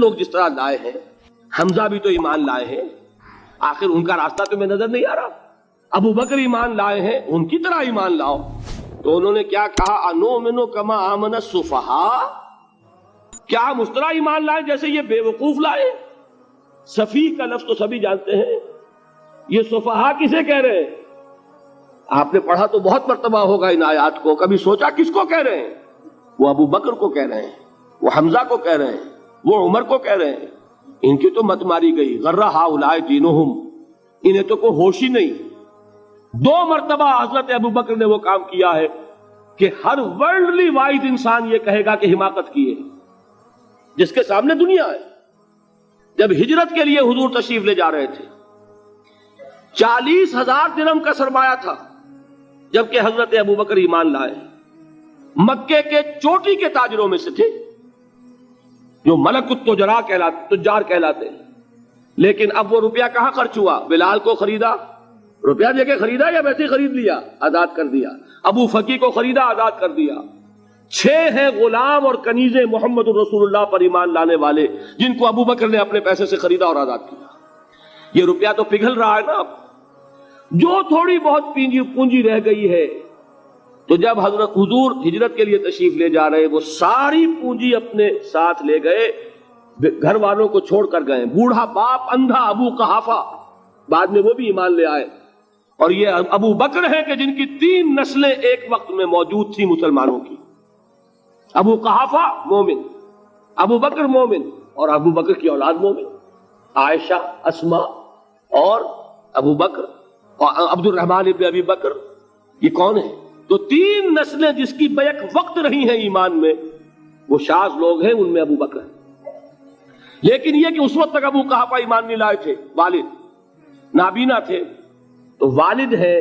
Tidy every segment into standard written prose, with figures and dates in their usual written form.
لوگ جس طرح لائے ہیں، حمزہ بھی تو ایمان لائے ہیں، آخر ان کا راستہ تمہیں نظر نہیں آ رہا؟ ابو بکر ایمان لائے ہیں، ان کی طرح ایمان لاؤ۔ تو انہوں نے کیا کہا؟ انؤمن کما آمن السفہاء، کیا ہم اس طرح ایمان لائے جیسے یہ بے وقوف لائے؟ سفیہ کا لفظ تو سبھی جانتے ہیں، یہ سفہاء کسے کہہ رہے ہیں؟ آپ نے پڑھا تو بہت مرتبہ ہوگا ان آیات کو، کبھی سوچا کس کو کہہ رہے ہیں؟ وہ ابو بکر کو کہہ رہے ہیں، وہ حمزہ کو کہہ رہے ہیں، وہ عمر کو کہہ رہے ہیں۔ ان کی تو مت ماری گئی، غرہ ہؤلاء دینہم، انہیں تو کوئی ہوش ہی نہیں۔ 2 مرتبہ حضرت ابو بکر نے وہ کام کیا ہے کہ ہر ورلڈلی وائز انسان یہ کہے گا کہ حماقت کی ہے، جس کے سامنے دنیا ہے۔ جب ہجرت کے لیے حضور تشریف لے جا رہے تھے، 40,000 درہم کا سرمایہ تھا، جبکہ حضرت ابو بکر ایمان لائے، مکے کے چوٹی کے تاجروں میں سے تھے، جو ملک التجار کہلاتے ہیں۔ لیکن اب وہ روپیہ کہاں خرچ ہوا؟ بلال کو خریدا، روپیہ دے کے خریدا یا ویسے ہی خرید لیا؟ آزاد کر دیا۔ ابو فقی کو خریدا، آزاد کر دیا۔ 6 ہیں غلام اور کنیزیں محمد الرسول اللہ پر ایمان لانے والے، جن کو ابو بکر نے اپنے پیسے سے خریدا اور آزاد کیا۔ یہ روپیہ تو پگھل رہا ہے نا اب، جو تھوڑی بہت پونجی رہ گئی ہے۔ تو جب حضرت حضور ہجرت کے لیے تشریف لے جا رہے، وہ ساری پونجی اپنے ساتھ لے گئے، گھر والوں کو چھوڑ کر گئے۔ بوڑھا باپ، اندھا ابو قحافہ، بعد میں وہ بھی ایمان لے آئے۔ اور یہ ابو بکر ہیں کہ جن کی 3 نسلیں ایک وقت میں موجود تھی مسلمانوں کی۔ ابو قحافہ مومن، ابو بکر مومن، اور ابو بکر کی اولاد مومن، عائشہ، اسماء اور ابو بکر اور عبد الرحمن ابن ابی بکر۔ یہ کون ہے؟ تو 3 نسلیں جس کی بیک وقت رہی ہیں ایمان میں، وہ شاذ لوگ ہیں، ان میں ابو بکر ہے۔ لیکن یہ کہ اس وقت تک ابو قحافہ ایمان نہیں لائے تھے، والد نابینا تھے، تو والد ہے،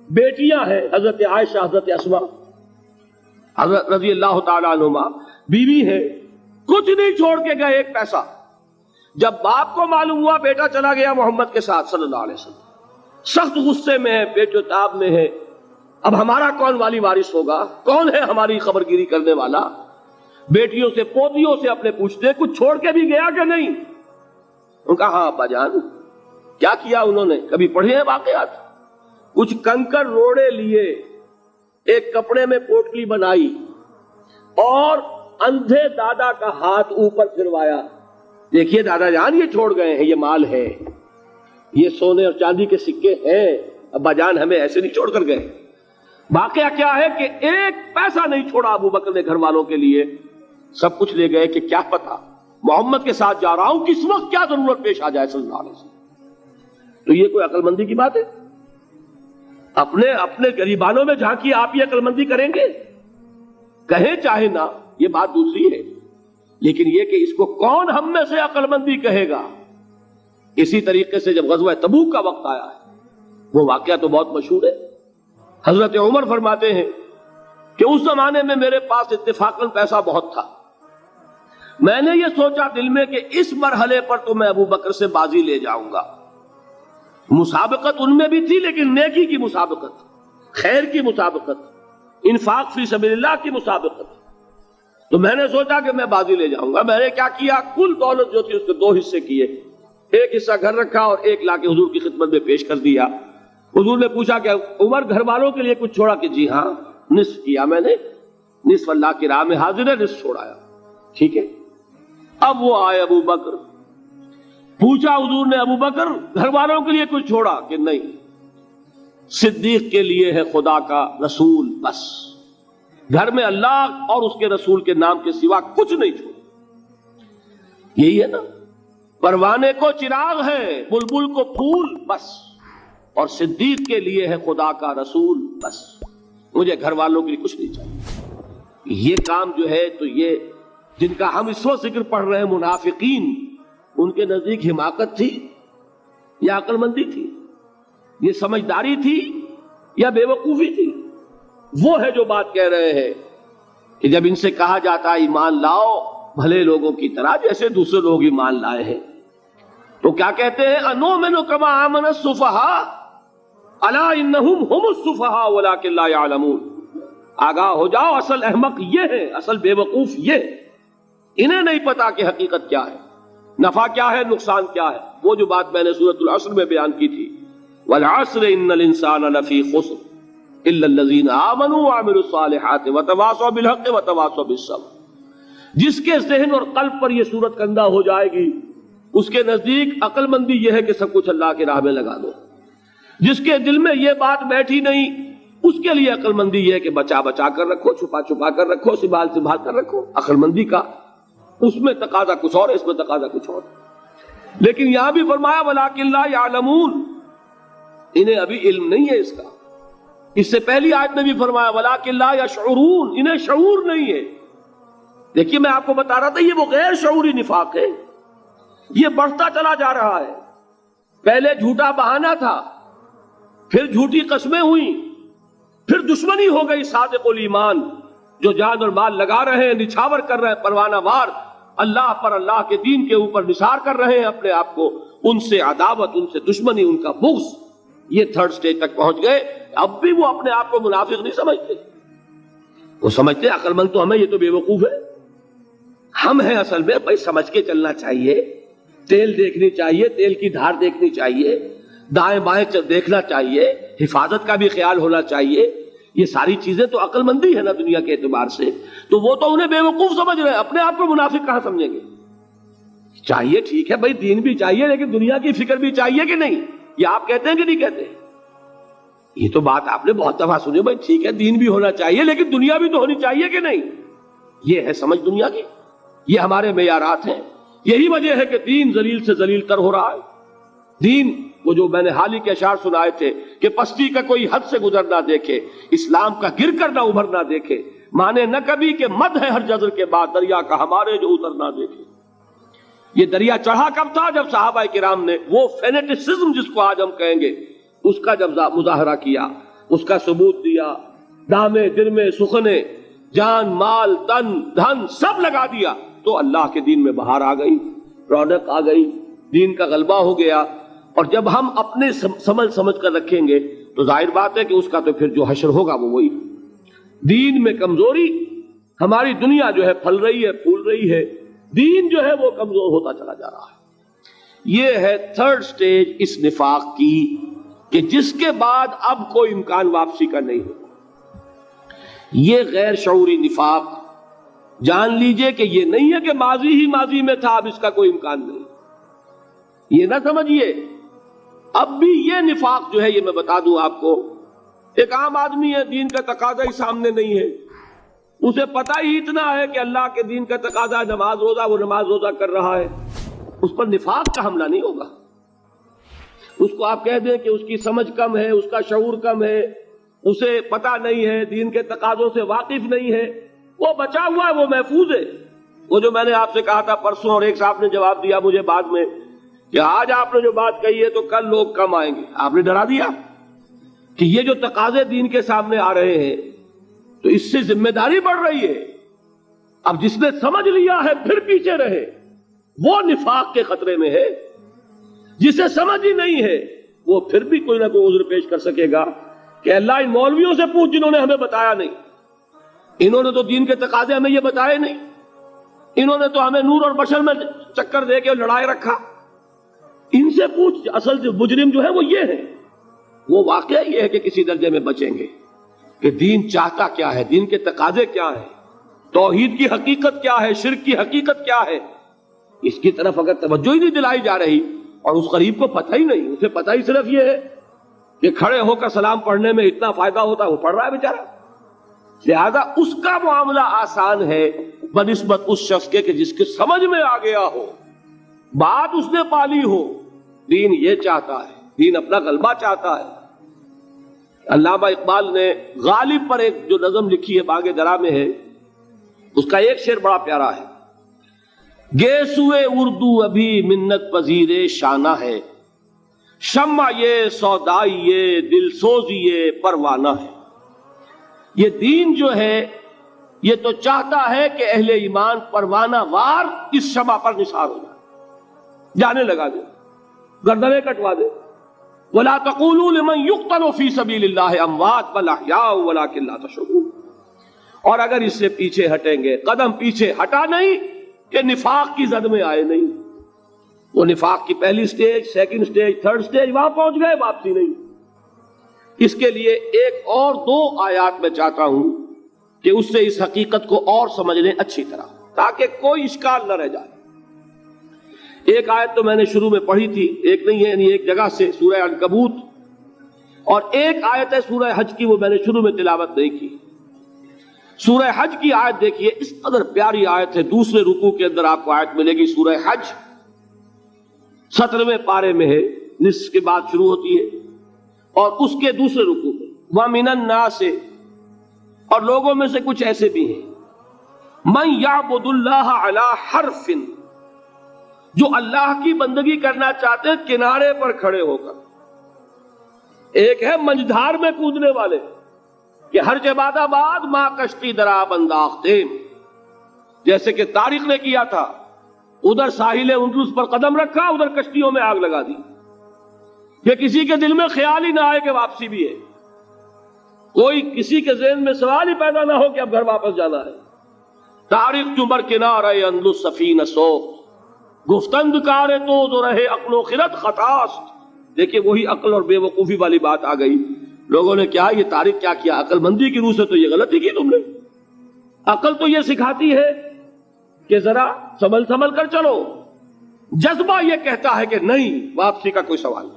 بیٹیاں ہیں، حضرت عائشہ، حضرت اسماء، حضرت رضی اللہ تعالیٰ عنہما، بیوی ہے، کچھ نہیں چھوڑ کے گئے، ایک پیسہ۔ جب باپ کو معلوم ہوا بیٹا چلا گیا محمد کے ساتھ صلی اللہ علیہ وسلم، سخت غصے میں ہے، پیچ و تاب میں ہے۔ اب ہمارا کون والی وارث ہوگا؟ کون ہے ہماری خبرگیری کرنے والا؟ بیٹیوں سے، پوتیوں سے اپنے پوچھتے کچھ چھوڑ کے بھی گیا کہ نہیں؟ ان کا ہاں ابا جان۔ کیا کیا انہوں نے؟ کبھی پڑھے ہیں واقعات؟ کچھ کنکر روڑے لیے، ایک کپڑے میں پوٹلی بنائی اور اندھے دادا کا ہاتھ اوپر پھروایا، دیکھیے دادا جان یہ چھوڑ گئے ہیں، یہ مال ہے، یہ سونے اور چاندی کے سکے ہیں، ابا جان ہمیں ایسے نہیں چھوڑ کر گئے۔ واقعہ کیا ہے کہ ایک پیسہ نہیں چھوڑا ابو بکر نے گھر والوں کے لیے، سب کچھ لے گئے کہ کیا پتا محمد کے ساتھ جا رہا ہوں، کس وقت کیا ضرورت پیش آ جائے صلی اللہ علیہ وسلم۔ تو یہ کوئی عقل مندی کی بات ہے؟ اپنے غریبانوں میں جھانکی، آپ یہ عقل مندی کریں گے؟ کہیں چاہے نہ، یہ بات دوسری ہے، لیکن یہ کہ اس کو کون ہم میں سے عقل مندی کہے گا؟ اسی طریقے سے جب غزوہ تبوک کا وقت آیا ہے، وہ واقعہ تو بہت مشہور ہے۔ حضرت عمر فرماتے ہیں کہ اس زمانے میں میرے پاس اتفاقاً پیسہ بہت تھا، میں نے یہ سوچا دل میں کہ اس مرحلے پر تو میں ابو بکر سے بازی لے جاؤں گا۔ مسابقت ان میں بھی تھی، لیکن نیکی کی مسابقت، خیر کی مسابقت، انفاق فی سبیل اللہ کی مسابقت۔ تو میں نے سوچا کہ میں بازی لے جاؤں گا۔ میں نے کیا کیا؟ کل دولت جو تھی اس کے 2 حصے کیے، ایک حصہ گھر رکھا اور ایک لا کے حضور کی خدمت میں پیش کر دیا۔ حضور نے پوچھا کہ عمر گھر والوں کے لیے کچھ چھوڑا؟ کہ جی ہاں، نصف کیا میں نے، نصف اللہ کی راہ میں حاضر ہے، نصف چھوڑایا۔ ٹھیک ہے، اب وہ آئے ابو بکر، پوچھا حضور نے ابو بکر گھر والوں کے لیے کچھ چھوڑا؟ کہ نہیں، صدیق کے لیے ہے خدا کا رسول، بس گھر میں اللہ اور اس کے رسول کے نام کے سوا کچھ نہیں چھوڑا۔ یہی ہے نا، پروانے کو چراغ ہے، بلبل کو پھول، بس، اور صدیق کے لیے ہے خدا کا رسول، بس، مجھے گھر والوں کے لیے کچھ نہیں چاہیے۔ یہ کام جو ہے، تو یہ جن کا ہم اس وقت ذکر پڑھ رہے ہیں منافقین، ان کے نزدیک حماقت تھی یا عقل مندی تھی؟ یہ سمجھداری تھی یا بے وقوفی تھی؟ وہ ہے جو بات کہہ رہے ہیں کہ جب ان سے کہا جاتا ہے ایمان لاؤ بھلے لوگوں کی طرح جیسے دوسرے لوگ ایمان لائے ہیں، تو کیا کہتے ہیں؟ انؤمن کما آمن السفہاء الا انہم ہم السفہاء ولکن لا یعلمون۔ آگاہ ہو جاؤ، اصل احمق یہ ہے، اصل بے وقوف یہ ہے، انہیں نہیں پتا کہ حقیقت کیا ہے۔ نفع کیا ہے، نقصان کیا ہے؟ وہ جو بات میں نے سورۃ العصر میں بیان کی تھی، والعصر ان الانسان لفی خسر الا الذین آمنوا وعملوا الصالحات وتواصوا بالحق وتواصوا بالصبر۔ جس کے ذہن اور قلب پر یہ صورت کندہ ہو جائے گی، اس کے نزدیک عقل مندی یہ ہے کہ سب کچھ اللہ کی راہ میں لگا دو۔ جس کے دل میں یہ بات بیٹھی نہیں، اس کے لیے عقل مندی یہ ہے کہ بچا بچا کر رکھو، چھپا چھپا کر رکھو، سنبھال سنبھال کر رکھو۔ عقل مندی کا اس میں تقاضا کچھ اور، اس میں تقاضا کچھ اور۔ لیکن یہاں بھی فرمایا وَلَٰكِن لَا يَعْلَمُونَ، انہیں ابھی علم نہیں ہے اس کا۔ اس سے پہلی آیت میں بھی فرمایا وَلَٰكِن لَا يَشْعُرُونَ، انہیں شعور نہیں ہے۔ دیکھیے میں آپ کو بتا رہا تھا یہ وہ غیر شعوری نفاق ہے، یہ بڑھتا چلا جا رہا ہے۔ پہلے جھوٹا بہانہ تھا، پھر جھوٹی قسمیں ہوئیں، پھر دشمنی ہو گئی صادق الایمان، جو جان اور مال لگا رہے ہیں، نچھاور کر رہے ہیں پروانہ وار، اللہ پر، اللہ کے دین کے اوپر نثار کر رہے ہیں اپنے آپ کو، ان سے عداوت، ان سے دشمنی، ان کا بغض، یہ تھرڈ سٹیج تک پہنچ گئے۔ اب بھی وہ اپنے آپ کو منافق نہیں سمجھتے، وہ سمجھتے عقل مند تو ہمیں، یہ تو بے وقوف ہے۔ ہم ہیں اصل میں بھائی، سمجھ کے چلنا چاہیے، تیل دیکھنی چاہیے، تیل کی دھار دیکھنی چاہیے، دائیں بائیں دیکھنا چاہیے، حفاظت کا بھی خیال ہونا چاہیے۔ یہ ساری چیزیں تو عقل مندی ہے نا دنیا کے اعتبار سے، تو وہ تو انہیں بے وقوف سمجھ رہے ہیں، اپنے آپ کو منافق کہاں سمجھیں گے؟ چاہیے ٹھیک ہے بھائی، دین بھی چاہیے لیکن دنیا کی فکر بھی چاہیے کہ نہیں؟ یہ آپ کہتے ہیں کہ نہیں کہتے؟ یہ تو بات آپ نے بہت دفعہ سنی بھائی، ٹھیک ہے دین بھی ہونا چاہیے لیکن دنیا بھی تو ہونی چاہیے کہ نہیں؟ یہ ہے سمجھ دنیا کی، یہ ہمارے معیارات ہیں۔ یہی وجہ ہے کہ دین ذلیل سے ذلیل تر ہو رہا ہے۔ دین، وہ جو میں نے حال ہی کے اشعار سنائے تھے کہ پستی کا کوئی حد سے گزر نہ دیکھے، اسلام کا گر کر نہ ابھر نہ دیکھے، مانے نہ کبھی کہ مد ہے ہر جزر کے بعد دریا کا ہمارے جو اتر نہ دیکھے۔ یہ دریا چڑھا کب تھا؟ جب صحابہ کرام نے وہ فینیٹسزم جس کو آج ہم کہیں گے، اس کا جب مظاہرہ کیا، اس کا ثبوت دیا، دامے درمے سخنے، جان مال تن دھن سب لگا دیا، تو اللہ کے دین میں بہار آ گئی، رونق آ گئی، دین کا غلبہ ہو گیا۔ اور جب ہم اپنے سمجھ کر رکھیں گے تو ظاہر بات ہے کہ اس کا تو پھر جو حشر ہوگا وہ وہی۔ دین میں کمزوری، ہماری دنیا جو ہے پھل رہی ہے، پھول رہی ہے، دین جو ہے وہ کمزور ہوتا چلا جا رہا ہے۔ یہ ہے تھرڈ سٹیج اس نفاق کی، کہ جس کے بعد اب کوئی امکان واپسی کا نہیں ہوگا۔ یہ غیر شعوری نفاق، جان لیجئے کہ یہ نہیں ہے کہ ماضی ہی ماضی میں تھا، اب اس کا کوئی امکان نہیں۔ یہ نہ سمجھیے، اب بھی یہ نفاق جو ہے، یہ میں بتا دوں آپ کو، ایک عام آدمی ہے، دین کا تقاضا ہی سامنے نہیں ہے، اسے پتہ ہی اتنا ہے کہ اللہ کے دین کا تقاضا ہے نماز روزہ، وہ نماز روزہ کر رہا ہے، اس پر نفاق کا حملہ نہیں ہوگا۔ اس کو آپ کہہ دیں کہ اس کی سمجھ کم ہے، اس کا شعور کم ہے، اسے پتہ نہیں ہے، دین کے تقاضوں سے واقف نہیں ہے، وہ بچا ہوا ہے، وہ محفوظ ہے۔ وہ جو میں نے آپ سے کہا تھا پرسوں، اور ایک صاحب نے جواب دیا مجھے بعد میں کہ آج آپ نے جو بات کہی ہے تو کل لوگ کم آئیں گے، آپ نے ڈرا دیا کہ یہ جو تقاضے دین کے سامنے آ رہے ہیں تو اس سے ذمہ داری بڑھ رہی ہے۔ اب جس نے سمجھ لیا ہے پھر پیچھے رہے، وہ نفاق کے خطرے میں ہے۔ جسے سمجھ ہی نہیں ہے وہ پھر بھی کوئی نہ کوئی عذر پیش کر سکے گا کہ اللہ ان مولویوں سے پوچھ جنہوں نے ہمیں بتایا نہیں، انہوں نے تو دین کے تقاضے ہمیں یہ بتائے نہیں، انہوں نے تو ہمیں نور اور بشر میں چکر دے کے لڑائے رکھا، ان سے پوچھ۔ اصل جو مجرم جو ہے وہ یہ ہے، وہ واقعہ یہ ہے کہ کسی درجے میں بچیں گے کہ دین چاہتا کیا ہے، دین کے تقاضے کیا ہیں، توحید کی حقیقت کیا ہے، شرک کی حقیقت کیا ہے۔ اس کی طرف اگر توجہ ہی نہیں دلائی جا رہی، اور اس غریب کو پتہ ہی نہیں، اسے پتہ ہی صرف یہ ہے کہ کھڑے ہو کر سلام پڑھنے میں اتنا فائدہ ہوتا ہے، وہ پڑھ رہا ہے بیچارہ، لہذا اس کا معاملہ آسان ہے بنسبت اس شخص کے کہ جس کے سمجھ میں آ گیا ہو، بات اس نے پالی ہو، دین یہ چاہتا ہے، دین اپنا غلبہ چاہتا ہے۔ علامہ اقبال نے غالب پر ایک جو نظم لکھی ہے باغ درا میں ہے، اس کا ایک شعر بڑا پیارا ہے، گیسوئے اردو ابھی منت پذیر شانہ ہے، شمع یہ سودائی یہ دل سوزی یہ پروانہ ہے۔ یہ دین جو ہے یہ تو چاہتا ہے کہ اہل ایمان پروانہ وار اس شمع پر نثار ہو جائے، جانے لگا دے، گردنیں کٹوا دے۔ وَلَا تَقُولُوا لِمَنْ يُقْتَلُ فِي سَبِيلِ اللَّهِ أَمْوَاتٌ بَلْ أَحْيَاءٌ وَلَٰكِن لَّا تَشْعُرُونَ۔ اور اگر اس سے پیچھے ہٹیں گے، قدم پیچھے ہٹا نہیں کہ نفاق کی زد میں آئے نہیں، وہ نفاق کی پہلی stage, second stage, third stage, وہاں پہنچ گئے، واپسی نہیں۔ اس کے لیے ایک اور دو آیات میں چاہتا ہوں کہ اس سے اس حقیقت کو اور سمجھ لیں اچھی طرح، تاکہ کوئی اشکال نہ رہ جائے۔ ایک آیت تو میں نے شروع میں پڑھی تھی، ایک نہیں ہے، یعنی ایک جگہ سے سورہ عنکبوت، اور ایک آیت ہے سورہ حج کی، وہ میں نے شروع میں تلاوت نہیں کی۔ سورہ حج کی آیت دیکھیے، اس قدر پیاری آیت ہے، دوسرے رکوع کے اندر آپ کو آیت ملے گی، سورہ حج 17ویں پارے میں ہے، نصف کے بعد شروع ہوتی ہے، اور اس کے دوسرے رکوع میں وَمِنَ النَّاسِ، اور لوگوں میں سے کچھ ایسے بھی ہیں، مَن يَعْبُدُ اللَّهَ عَلَى حَرْفٍ، جو اللہ کی بندگی کرنا چاہتے ہیں کنارے پر کھڑے ہو کر۔ ایک ہے منجدھار میں کودنے والے کہ ہر جباد آباد ماں کشتی دراب انداختے، جیسے کہ طارق نے کیا تھا، ادھر ساحل اندلس پر قدم رکھا، ادھر کشتیوں میں آگ لگا دی، کہ کسی کے دل میں خیال ہی نہ آئے کہ واپسی بھی ہے، کوئی کسی کے ذہن میں سوال ہی پیدا نہ ہو کہ اب گھر واپس جانا ہے۔ طارق چمر کنارے اندلس سفینہ سو، گفتند کارے تو رہے عقل و خرد خطاست۔ دیکھیں وہی عقل اور بے وقوفی والی بات آ گئی، لوگوں نے کیا یہ طارق کیا کیا، عقل مندی کی روح سے تو یہ غلطی کی تم نے۔ عقل تو یہ سکھاتی ہے کہ ذرا سنبھل کر چلو، جذبہ یہ کہتا ہے کہ نہیں، واپسی کا کوئی سوال نہیں۔